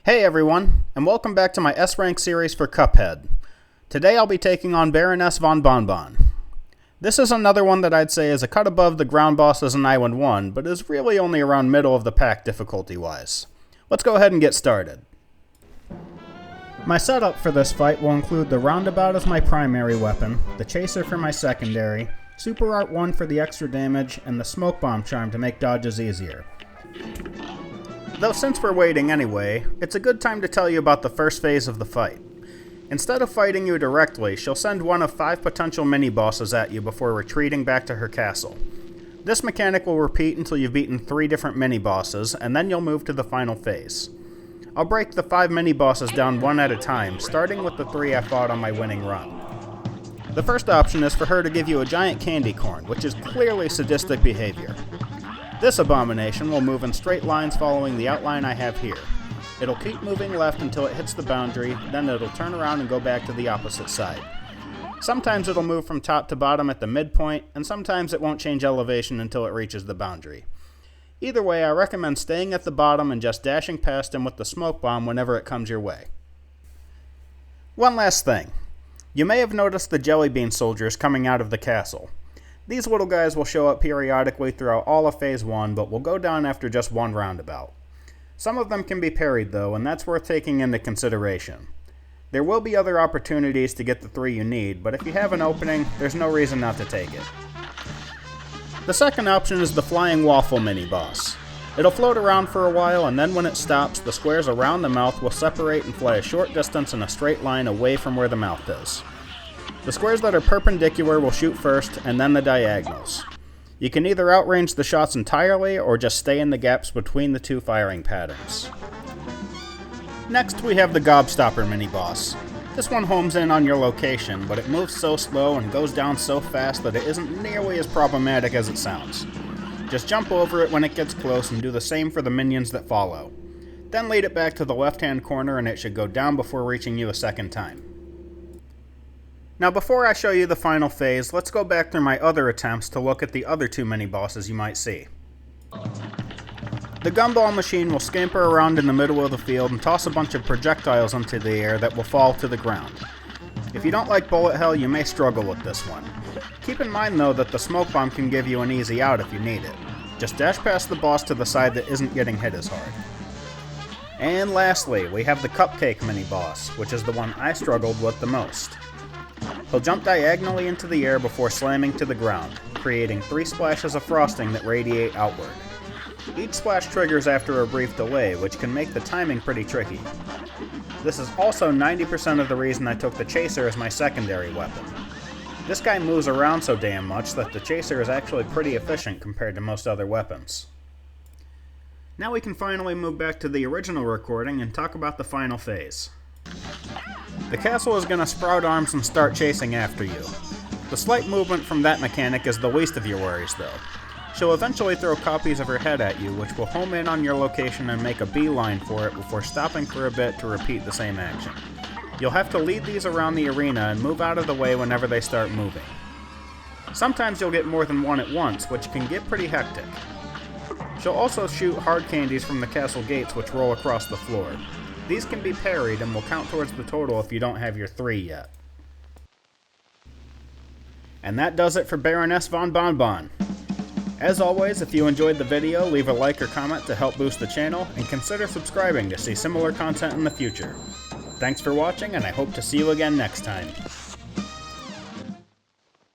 Hey everyone, and welcome back to my S-Rank series for Cuphead. Today I'll be taking on Baroness Von Bon Bon. This is another one that I'd say is a cut above the ground bosses in Island 1, but is really only around middle of the pack difficulty-wise. Let's go ahead and get started. My setup for this fight will include the roundabout as my primary weapon, the chaser for my secondary, Super Art 1 for the extra damage, and the smoke bomb charm to make dodges easier. Though since we're waiting anyway, it's a good time to tell you about the first phase of the fight. Instead of fighting you directly, she'll send one of 5 potential mini-bosses at you before retreating back to her castle. This mechanic will repeat until you've beaten 3 different mini-bosses, and then you'll move to the final phase. I'll break the 5 mini-bosses down one at a time, starting with the 3 I fought on my winning run. The first option is for her to give you a giant candy corn, which is clearly sadistic behavior. This abomination will move in straight lines following the outline I have here. It'll keep moving left until it hits the boundary, then it'll turn around and go back to the opposite side. Sometimes it'll move from top to bottom at the midpoint, and sometimes it won't change elevation until it reaches the boundary. Either way, I recommend staying at the bottom and just dashing past him with the smoke bomb whenever it comes your way. One last thing. You may have noticed the jelly bean soldiers coming out of the castle. These little guys will show up periodically throughout all of Phase 1, but will go down after just one roundabout. Some of them can be parried though, and that's worth taking into consideration. There will be other opportunities to get the 3 you need, but if you have an opening, there's no reason not to take it. The second option is the Flying Waffle mini-boss. It'll float around for a while, and then when it stops, the squares around the mouth will separate and fly a short distance in a straight line away from where the mouth is. The squares that are perpendicular will shoot first, and then the diagonals. You can either outrange the shots entirely, or just stay in the gaps between the 2 firing patterns. Next, we have the Gobstopper mini-boss. This one homes in on your location, but it moves so slow and goes down so fast that it isn't nearly as problematic as it sounds. Just jump over it when it gets close and do the same for the minions that follow. Then lead it back to the left-hand corner and it should go down before reaching you a second time. Now before I show you the final phase, let's go back through my other attempts to look at the other 2 mini-bosses you might see. The gumball machine will scamper around in the middle of the field and toss a bunch of projectiles into the air that will fall to the ground. If you don't like bullet hell, you may struggle with this one. Keep in mind though that the smoke bomb can give you an easy out if you need it. Just dash past the boss to the side that isn't getting hit as hard. And lastly, we have the Cupcake mini-boss, which is the one I struggled with the most. He'll jump diagonally into the air before slamming to the ground, creating 3 splashes of frosting that radiate outward. Each splash triggers after a brief delay, which can make the timing pretty tricky. This is also 90% of the reason I took the chaser as my secondary weapon. This guy moves around so damn much that the chaser is actually pretty efficient compared to most other weapons. Now we can finally move back to the original recording and talk about the final phase. The castle is going to sprout arms and start chasing after you. The slight movement from that mechanic is the least of your worries though. She'll eventually throw copies of her head at you, which will home in on your location and make a beeline for it before stopping for a bit to repeat the same action. You'll have to lead these around the arena and move out of the way whenever they start moving. Sometimes you'll get more than one at once, which can get pretty hectic. She'll also shoot hard candies from the castle gates which roll across the floor. These can be parried and will count towards the total if you don't have your 3 yet. And that does it for Baroness Von Bon Bon. As always, if you enjoyed the video, leave a like or comment to help boost the channel, and consider subscribing to see similar content in the future. Thanks for watching, and I hope to see you again next time.